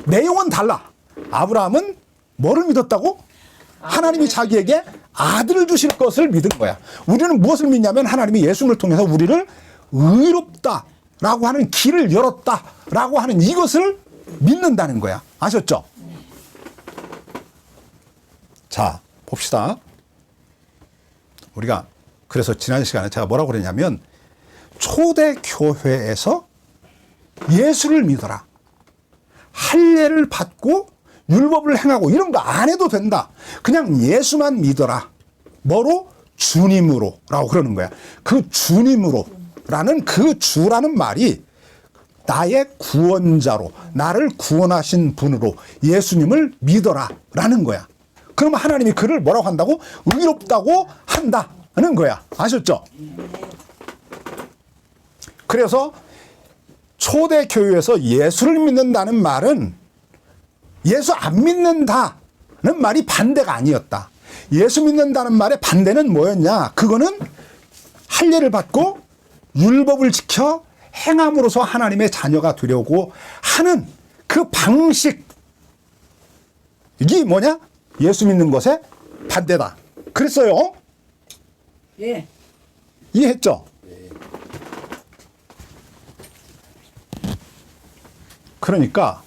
[SPEAKER 2] 내용은 달라. 아브라함은 뭐를 믿었다고? 하나님이 자기에게 아들을 주실 것을 믿은 거야. 우리는 무엇을 믿냐면 하나님이 예수님을 통해서 우리를 의롭다라고 하는 길을 열었다라고 하는 이것을 믿는다는 거야. 아셨죠? 자, 봅시다. 우리가 그래서 지난 시간에 제가 뭐라고 그랬냐면 초대교회에서 예수를 믿어라. 할례를 받고 율법을 행하고 이런 거 안 해도 된다. 그냥 예수만 믿어라. 뭐로? 주님으로 라고 그러는 거야. 그 주님으로 라는 그 주라는 말이 나의 구원자로 나를 구원하신 분으로 예수님을 믿어라 라는 거야. 그러면 하나님이 그를 뭐라고 한다고? 의롭다고 한다는 거야. 아셨죠? 그래서 초대교회에서 예수를 믿는다는 말은 예수 안 믿는다는 말이 반대가 아니었다. 예수 믿는다는 말의 반대는 뭐였냐? 그거는 할례를 받고 율법을 지켜 행함으로써 하나님의 자녀가 되려고 하는 그 방식. 이게 뭐냐? 예수 믿는 것의 반대다. 그랬어요.
[SPEAKER 1] 예.
[SPEAKER 2] 이해했죠? 그러니까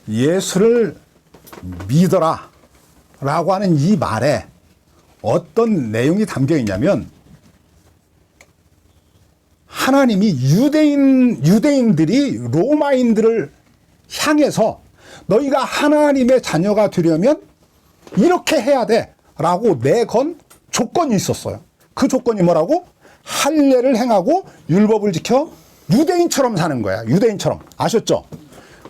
[SPEAKER 2] 예수를 믿어라 라고 하는 이 말에 어떤 내용이 담겨 있냐면 하나님이 유대인들이 로마인들을 향해서 너희가 하나님의 자녀가 되려면 이렇게 해야 돼 라고 내건 조건이 있었어요. 그 조건이 뭐라고? 할례를 행하고 율법을 지켜 유대인처럼 사는 거야. 유대인처럼. 아셨죠?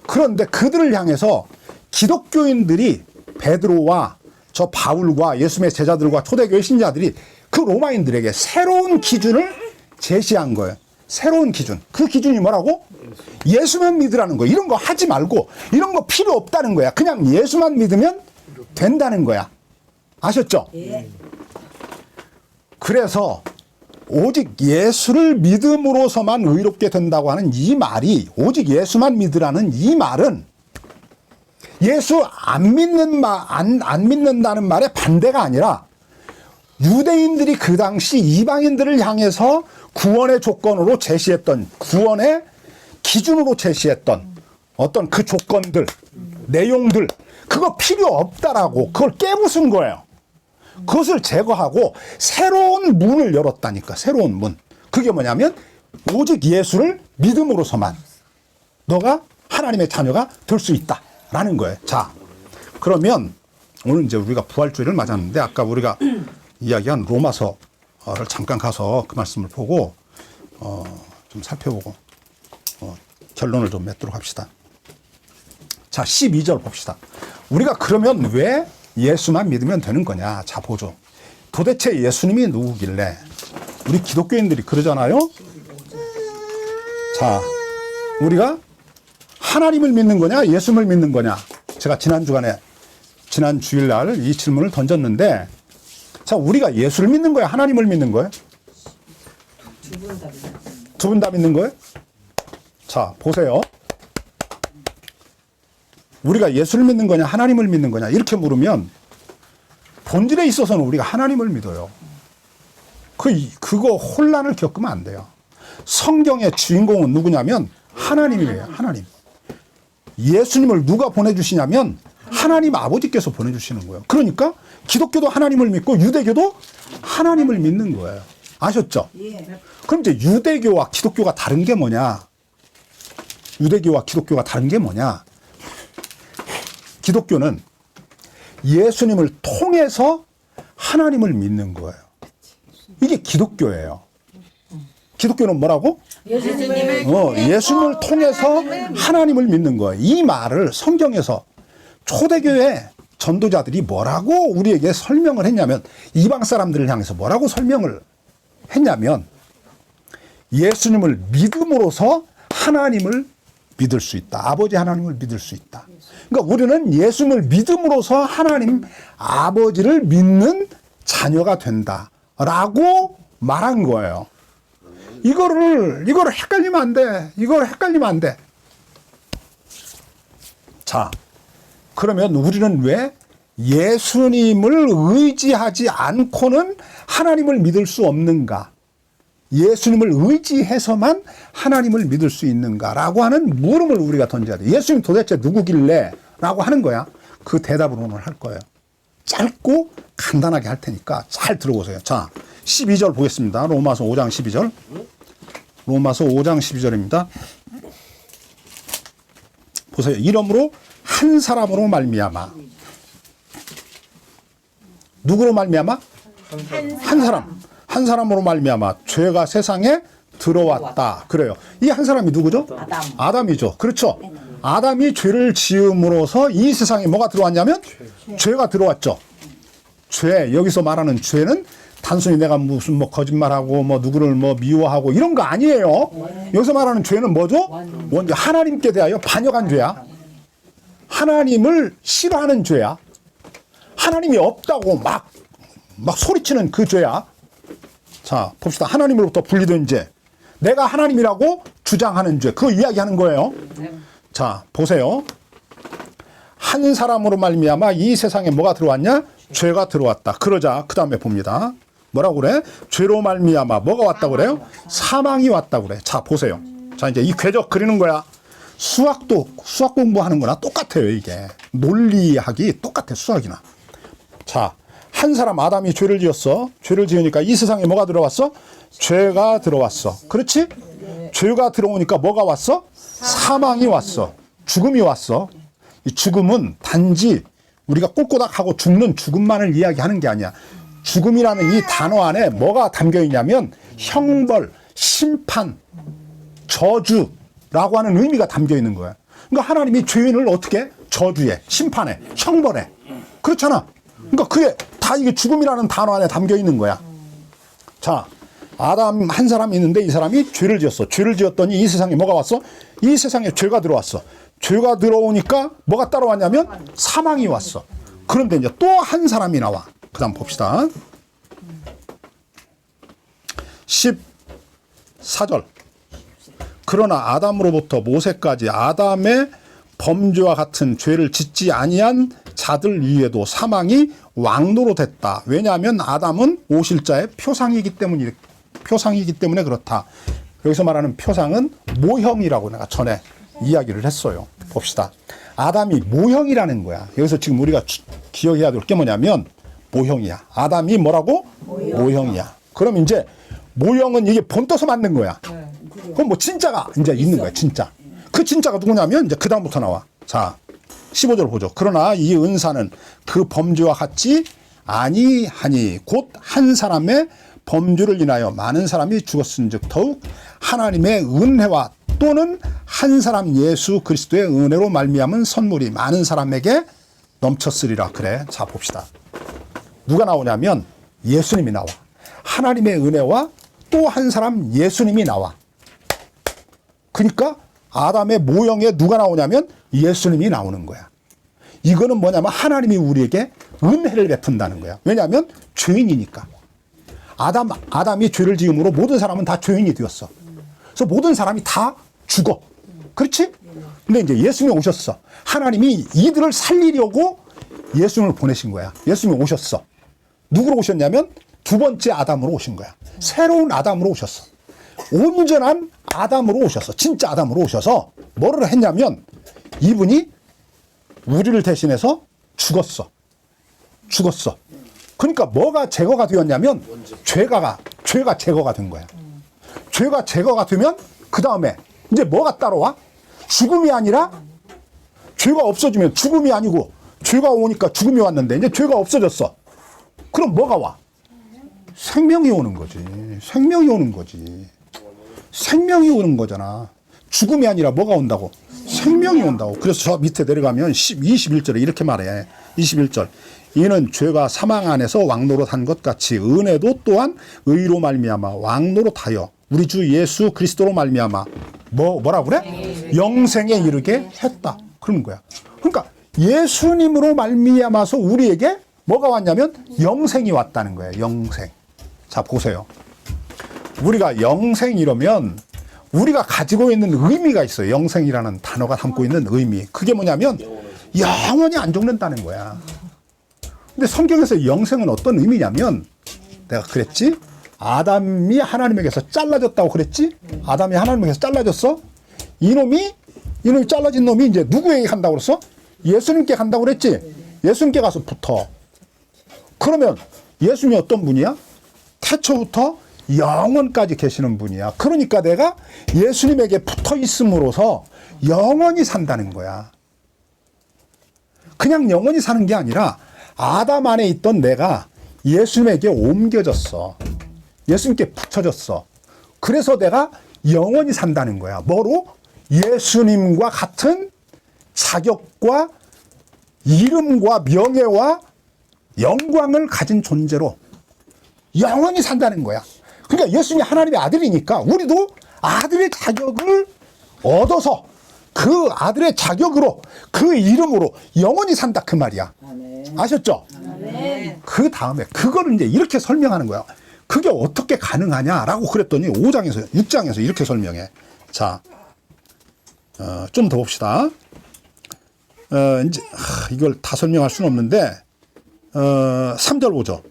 [SPEAKER 2] 그런데 그들을 향해서 기독교인들이 베드로와 저 바울과 예수님의 제자들과 초대교회 신자들이 그 로마인들에게 새로운 기준을 제시한 거예요. 새로운 기준. 그 기준이 뭐라고? 예수만 믿으라는 거예요. 이런 거 하지 말고 이런 거 필요 없다는 거야. 그냥 예수만 믿으면 된다는 거야. 아셨죠?
[SPEAKER 1] 예.
[SPEAKER 2] 그래서 오직 예수를 믿음으로서만 의롭게 된다고 하는 이 말이 오직 예수만 믿으라는 이 말은 예수 안 믿는다는 말의 반대가 아니라 유대인들이 그 당시 이방인들을 향해서 구원의 조건으로 제시했던 구원의 기준으로 제시했던 어떤 그 조건들, 내용들 그거 필요 없다라고 그걸 깨부순 거예요. 그것을 제거하고 새로운 문을 열었다니까. 새로운 문. 그게 뭐냐면 오직 예수를 믿음으로서만 너가 하나님의 자녀가 될 수 있다라는 거예요. 자, 그러면 오늘 이제 우리가 부활주일을 맞았는데 아까 우리가 이야기한 로마서를 잠깐 가서 그 말씀을 보고 좀 살펴보고 결론을 좀 맺도록 합시다. 자, 12절 봅시다. 우리가 그러면 왜 예수만 믿으면 되는 거냐? 자, 보죠. 도대체 예수님이 누구길래? 우리 기독교인들이 그러잖아요. 자, 우리가 하나님을 믿는 거냐, 예수님을 믿는 거냐? 제가 지난 주일날 이 질문을 던졌는데, 자, 우리가 예수를 믿는 거야, 하나님을 믿는 거야? 두 분 다 믿는 거예요? 자, 보세요. 우리가 예수를 믿는 거냐, 하나님을 믿는 거냐, 이렇게 본질에 있어서는 우리가 하나님을 믿어요. 그거 혼란을 겪으면 안 돼요. 성경의 주인공은 누구냐면 하나님이에요. 하나님. 예수님을 누가 보내주시냐면 하나님 아버지께서 보내주시는 거예요. 그러니까 기독교도 하나님을 믿고 유대교도 하나님을 믿는 거예요. 아셨죠?
[SPEAKER 1] 예.
[SPEAKER 2] 그럼 이제 유대교와 기독교가 다른 게 뭐냐? 유대교와 기독교가 다른 게 뭐냐? 기독교는 예수님을 통해서 하나님을 믿는 거예요. 이게 기독교예요. 기독교는 뭐라고? 예수님을 통해서 하나님을 믿는 거예요. 이 말을 성경에서 초대교회 전도자들이 뭐라고 우리에게 설명을 했냐면, 이방 사람들을 향해서 뭐라고 설명을 했냐면, 예수님을 믿음으로써 하나님을 믿을 수 있다. 아버지 하나님을 믿을 수 있다. 그러니까 우리는 예수님을 믿음으로써 하나님 아버지를 믿는 자녀가 된다라고 말한 거예요. 이거를 헷갈리면 안 돼. 이걸 헷갈리면 안 돼. 자, 그러면 우리는 왜 예수님을 의지하지 않고는 하나님을 믿을 수 없는가? 예수님을 의지해서만 하나님을 믿을 수 있는가라고 하는 물음을 우리가 던져야 돼. 예수님 도대체 누구길래? 라고 하는 거야. 그 대답을 오늘 할 거예요. 짧고 간단하게 할 테니까 잘 들어보세요. 자, 12절 보겠습니다. 로마서 5장 12절. 로마서 5장 12절입니다. 보세요. 이러므로 한 사람으로 말미암아. 누구로 말미암아? 한 사람. 한 사람으로 말미암아 죄가 세상에 들어왔다. 그래요. 이 한 사람이 누구죠? 아담이죠. 그렇죠. 아담이 죄를 지음으로써 이 세상에 뭐가 들어왔냐면 죄가 들어왔죠. 죄, 여기서 말하는 죄는 단순히 내가 무슨 거짓말하고 누구를 미워하고 이런 거 아니에요. 여기서 말하는 죄는 뭐죠? 먼저 하나님께 대하여 반역한 죄야. 하나님을 싫어하는 죄야. 하나님이 없다고 막 소리치는 그 죄야. 자, 봅시다. 하나님으로부터 분리된 죄. 내가 하나님이라고 주장하는 죄. 그거 이야기하는 거예요. 자, 보세요. 한 사람으로 말미암아 이 세상에 뭐가 들어왔냐? 죄가 들어왔다. 그러자 그 다음에 봅니다. 뭐라고 그래? 죄로 말미암아 뭐가 왔다고 그래요? 사망이 왔다고 그래. 자, 보세요. 자, 이제 이 궤적 그리는 거야. 수학 공부하는 거나 똑같아요, 이게. 논리학이 똑같아, 수학이나. 자, 한 사람 아담이 죄를 지었어. 죄를 지으니까 이 세상에 뭐가 들어왔어? 죄가 들어왔어. 그렇지? 죄가 들어오니까 뭐가 왔어? 사망이 왔어. 죽음이 왔어. 이 죽음은 단지 우리가 꼴꼬닥하고 죽는 죽음만을 이야기하는 게 아니야. 죽음이라는 이 단어 안에 뭐가 담겨 있냐면 형벌, 심판, 저주라고 하는 의미가 담겨 있는 거야. 그러니까 하나님이 죄인을 어떻게? 저주해, 심판해, 형벌해. 그렇잖아. 그러니까 그게 다 이게 죽음이라는 단어 안에 담겨 있는 거야. 자, 아담 한 사람이 있는데 이 사람이 죄를 지었어. 죄를 지었더니 이 세상에 뭐가 왔어? 이 세상에 죄가 들어왔어. 죄가 들어오니까 뭐가 따라왔냐면 사망이 왔어. 그런데 이제 또 한 사람이 나와. 그 다음 봅시다. 14절. 그러나 아담으로부터 모세까지 아담의 범죄와 같은 죄를 짓지 아니한 자들 위에도 사망이 왕노로 됐다. 왜냐하면 아담은 오실자의 표상이기 때문에 그렇다. 여기서 말하는 표상은 모형이라고 내가 전에 이야기를 했어요. 봅시다. 아담이 모형이라는 거야. 여기서 지금 우리가 기억해야 될 게 뭐냐면 모형이야. 아담이 뭐라고? 모형이야. 그럼 이제 모형은 이게 본떠서 만든 거야. 그럼 뭐 진짜가 이제 있는 거야. 진짜. 그 진짜가 누구냐면 이제 그 다음부터 나와. 자, 15절 보죠. 그러나 이 은사는 그 범죄와 같지 아니하니 곧 한 사람의 범죄를 인하여 많은 사람이 죽었은즉 더욱 하나님의 은혜와 또는 한 사람 예수 그리스도의 은혜로 말미암은 선물이 많은 사람에게 넘쳤으리라. 그래. 자, 봅시다. 누가 나오냐면 예수님이 나와. 하나님의 은혜와 또 한 사람 예수님이 나와. 그러니까 아담의 모형에 누가 나오냐면 예수님이 나오는 거야. 이거는 뭐냐면 하나님이 우리에게 은혜를 베푼다는 거야. 왜냐하면 죄인이니까. 아담이 죄를 지음으로 모든 사람은 다 죄인이 되었어. 그래서 모든 사람이 다 죽어. 그렇지? 근데 이제 예수님이 오셨어. 하나님이 이들을 살리려고 예수님을 보내신 거야. 예수님이 오셨어. 누구로 오셨냐면 두 번째 아담으로 오신 거야. 새로운 아담으로 오셨어. 온전한 아담으로 오셨어. 진짜 아담으로 오셔서 뭐를 했냐면 이분이 우리를 대신해서 죽었어. 그러니까 뭐가 제거가 되었냐면 죄가 제거가 된 거야. 죄가 제거가 되면 그 다음에 이제 뭐가 따라와? 죽음이 아니라 죄가 없어지면 죽음이 아니고 죄가 오니까 죽음이 왔는데 이제 죄가 없어졌어. 그럼 뭐가 와? 생명이 오는 거지. 생명이 오는 거잖아. 죽음이 아니라 뭐가 온다고? 생명이 온다고. 그래서 저 밑에 내려가면 21절에 이렇게 말해. 21절. 이는 죄가 사망 안에서 왕노릇한 것 같이 은혜도 또한 의로 말미암아 왕노릇하여 우리 주 예수 그리스도로 말미암아 뭐라 그래? 영생에 이르게 했다. 그런 거야. 그러니까 예수님으로 말미암아서 우리에게 뭐가 왔냐면 영생이 왔다는 거예요. 영생. 자, 보세요. 우리가 영생 이러면 우리가 가지고 있는 의미가 있어요. 영생이라는 단어가 담고 있는 의미. 그게 뭐냐면 영원히 안 죽는다는 거야. 근데 성경에서 영생은 어떤 의미냐면 내가 그랬지? 아담이 하나님에게서 잘라졌다고 그랬지? 아담이 하나님에게서 잘라졌어? 이놈이 잘라진 놈이 이제 누구에게 간다고 그랬어? 예수님께 간다고 그랬지? 예수님께 가서 붙어. 그러면 예수님이 어떤 분이야? 태초부터 영원까지 계시는 분이야. 그러니까 내가 예수님에게 붙어 있음으로써 영원히 산다는 거야. 그냥 영원히 사는 게 아니라 아담 안에 있던 내가 예수님에게 옮겨졌어. 예수님께 붙여졌어. 그래서 내가 영원히 산다는 거야. 뭐로? 예수님과 같은 자격과 이름과 명예와 영광을 가진 존재로 영원히 산다는 거야. 그러니까 예수님이 하나님의 아들이니까 우리도 아들의 자격을 얻어서 그 아들의 자격으로 그 이름으로 영원히 산다 그 말이야.
[SPEAKER 1] 아멘.
[SPEAKER 2] 아셨죠?
[SPEAKER 1] 아멘.
[SPEAKER 2] 그 다음에 그거를 이제 이렇게 설명하는 거야. 그게 어떻게 가능하냐라고 그랬더니 6장에서 이렇게 설명해. 자, 좀 더 봅시다. 이제 이걸 다 설명할 수는 없는데 3절 보죠.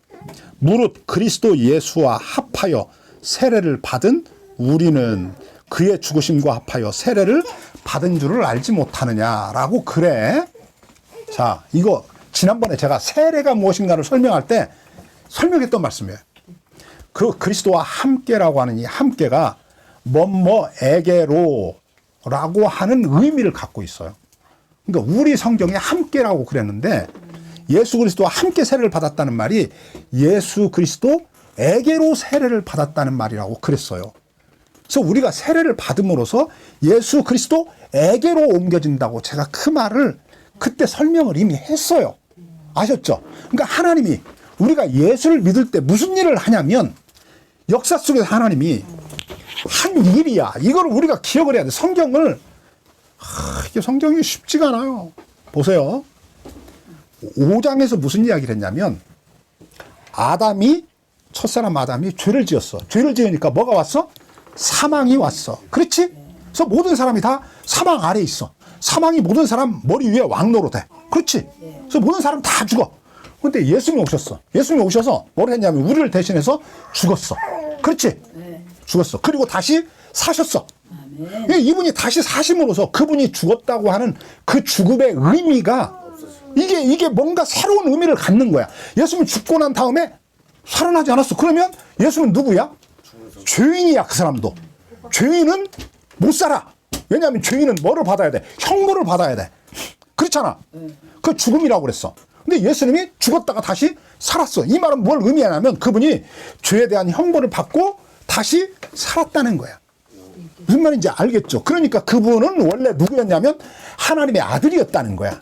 [SPEAKER 2] 무릇 그리스도 예수와 합하여 세례를 받은 우리는 그의 죽으심과 합하여 세례를 받은 줄을 알지 못하느냐라고 그래. 자, 이거 지난번에 제가 세례가 무엇인가를 설명할 때 설명했던 말씀이에요. 그 그리스도와 함께라고 하는 이 함께가 뭐뭐에게로라고 하는 의미를 갖고 있어요. 그러니까 우리 성경에 함께라고 그랬는데 예수 그리스도와 함께 세례를 받았다는 말이 예수 그리스도에게로 세례를 받았다는 말이라고 그랬어요. 그래서 우리가 세례를 받음으로써 예수 그리스도에게로 옮겨진다고 제가 그 말을 그때 설명을 이미 했어요. 아셨죠? 그러니까 하나님이 우리가 예수를 믿을 때 무슨 일을 하냐면 역사 속에서 하나님이 한 일이야. 이걸 우리가 기억을 해야 돼. 성경을 이게 성경이 쉽지가 않아요. 보세요. 5장에서 무슨 이야기를 했냐면 첫사람 아담이 죄를 지었어. 죄를 지으니까 뭐가 왔어? 사망이 왔어. 그렇지? 그래서 모든 사람이 다 사망 아래에 있어. 사망이 모든 사람 머리 위에 왕노릇해. 그렇지? 그래서 모든 사람 다 죽어. 근데 예수님이 오셨어. 예수님이 오셔서 뭘 했냐면 우리를 대신해서 죽었어. 그렇지? 죽었어. 그리고 다시 사셨어. 이분이 다시 사심으로써 그분이 죽었다고 하는 그 죽음의 의미가 이게 뭔가 새로운 의미를 갖는 거야. 예수님이 죽고 난 다음에 살아나지 않았어. 그러면 예수는 누구야? 죄인이야. 그 사람도. 죄인은 못 살아. 왜냐하면 죄인은 뭐를 받아야 돼? 형벌을 받아야 돼. 그렇잖아. 그 죽음이라고 그랬어. 근데 예수님이 죽었다가 다시 살았어. 이 말은 뭘 의미하냐면 그분이 죄에 대한 형벌을 받고 다시 살았다는 거야. 무슨 말인지 알겠죠? 그러니까 그분은 원래 누구였냐면 하나님의 아들이었다는 거야.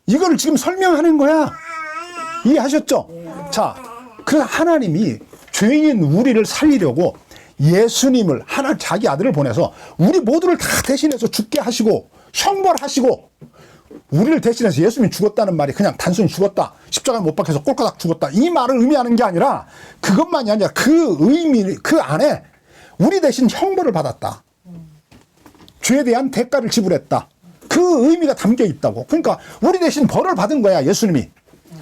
[SPEAKER 2] 이거를 지금 설명하는 거야. 이해하셨죠? 자, 그래서 하나님이 죄인인 우리를 살리려고 예수님을 자기 아들을 보내서 우리 모두를 다 대신해서 죽게 하시고 형벌하시고 우리를 대신해서 예수님이 죽었다는 말이 그냥 단순히 죽었다, 십자가에 못 박혀서 꼴까닥 죽었다 이 말을 의미하는 게 아니라 그것만이 아니라 그 의미, 그 안에 우리 대신 형벌을 받았다, 죄에 대한 대가를 지불했다, 그 의미가 담겨 있다고. 그러니까 우리 대신 벌을 받은 거야. 예수님이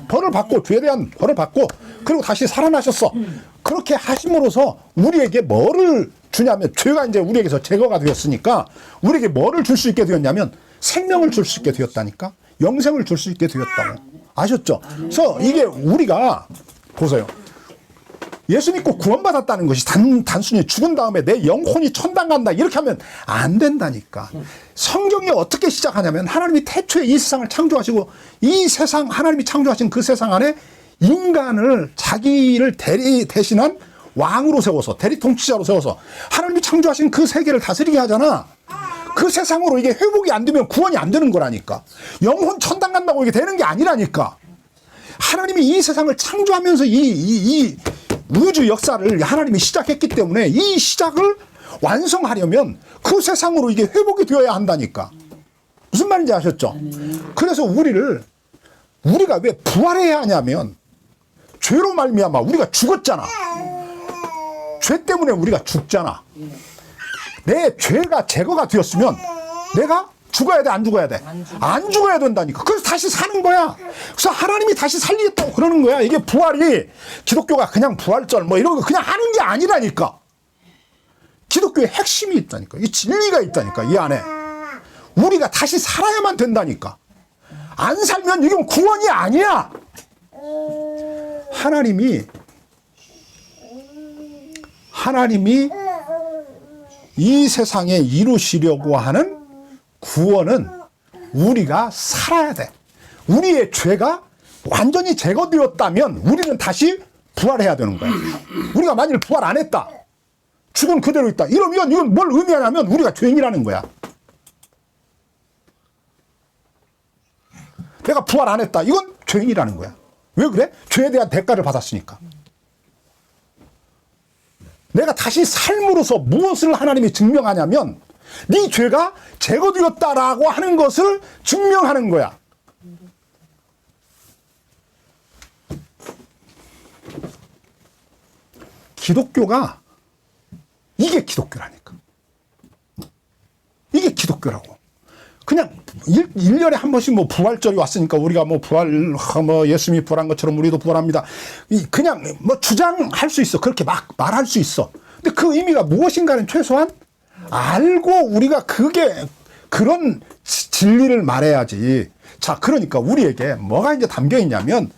[SPEAKER 2] 벌을 받고 죄에 대한 벌을 받고 그리고 다시 살아나셨어. 그렇게 하심으로써 우리에게 뭐를 주냐면, 죄가 이제 우리에게서 제거가 되었으니까 우리에게 뭐를 줄 수 있게 되었냐면 생명을 줄 수 있게 되었다니까. 영생을 줄 수 있게 되었다고. 아셨죠? 그래서 이게 우리가 보세요. 예수 믿고 구원받았다는 것이 단순히 죽은 다음에 내 영혼이 천당 간다 이렇게 하면 안 된다니까. 성경이 어떻게 시작하냐면 하나님이 태초에 이 세상을 창조하시고 이 세상, 하나님이 창조하신 그 세상 안에 인간을 자기를 대신한 왕으로 세워서, 대리 통치자로 세워서 하나님이 창조하신 그 세계를 다스리게 하잖아. 그 세상으로 이게 회복이 안 되면 구원이 안 되는 거라니까. 영혼 천당 간다고 이게 되는 게 아니라니까. 하나님이 이 세상을 창조하면서 이 우주 역사를 하나님이 시작했기 때문에 이 시작을 완성하려면 그 세상으로 이게 회복이 되어야 한다니까. 무슨 말인지 아셨죠? 그래서 우리가 왜 부활해야 하냐면 죄로 말미암아 우리가 죽었잖아. 죄 때문에 우리가 죽잖아. 내 죄가 제거가 되었으면 내가 죽어야 돼, 안 죽어야 돼? 안 죽어야 된다니까. 그래서 다시 사는 거야. 그래서 하나님이 다시 살리겠다고 그러는 거야. 이게 부활이, 기독교가 그냥 부활절 뭐 이런 거 그냥 하는 게 아니라니까. 기독교의 핵심이 있다니까. 이 진리가 있다니까, 이 안에. 우리가 다시 살아야만 된다니까. 안 살면 이건 구원이 아니야. 하나님이 이 세상에 이루시려고 하는 구원은 우리가 살아야 돼. 우리의 죄가 완전히 제거되었다면 우리는 다시 부활해야 되는 거야. 우리가 만일 부활 안 했다, 죽은 그대로 있다, 이러면 이건 뭘 의미하냐면 우리가 죄인이라는 거야. 내가 부활 안 했다, 이건 죄인이라는 거야. 왜 그래? 죄에 대한 대가를 받았으니까. 내가 다시 삶으로써 무엇을 하나님이 증명하냐면 네 죄가 제거되었다라고 하는 것을 증명하는 거야. 기독교가 이게 기독교라니까. 이게 기독교라고. 그냥 1년에 한 번씩 뭐 부활절이 왔으니까 우리가 뭐 예수님이 부활한 것처럼 우리도 부활합니다. 그냥 뭐 주장할 수 있어. 그렇게 막 말할 수 있어. 근데 그 의미가 무엇인가는 최소한 알고 우리가 그런 진리를 말해야지. 자, 그러니까 우리에게 뭐가 이제 담겨 있냐면,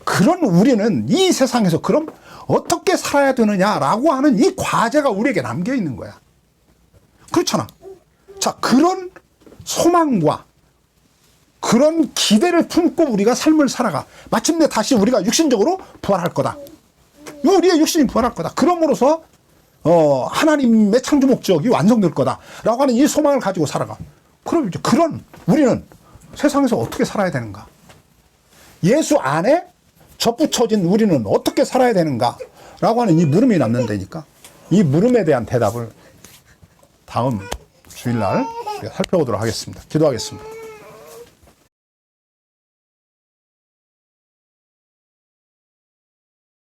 [SPEAKER 2] 그런 우리는 이 세상에서 그럼 어떻게 살아야 되느냐라고 하는 이 과제가 우리에게 남겨 있는 거야. 그렇잖아. 자, 그런 소망과 그런 기대를 품고 우리가 삶을 살아가. 마침내 다시 우리가 육신적으로 부활할 거다. 우리의 육신이 부활할 거다. 그럼으로써 하나님의 창조 목적이 완성될 거다라고 하는 이 소망을 가지고 살아가. 그럼 이제 우리는 세상에서 어떻게 살아야 되는가? 예수 안에 접붙여진 우리는 어떻게 살아야 되는가라고 하는 이 물음이 남는다니까. 이 물음에 대한 대답을 다음 주일날 살펴보도록 하겠습니다. 기도하겠습니다.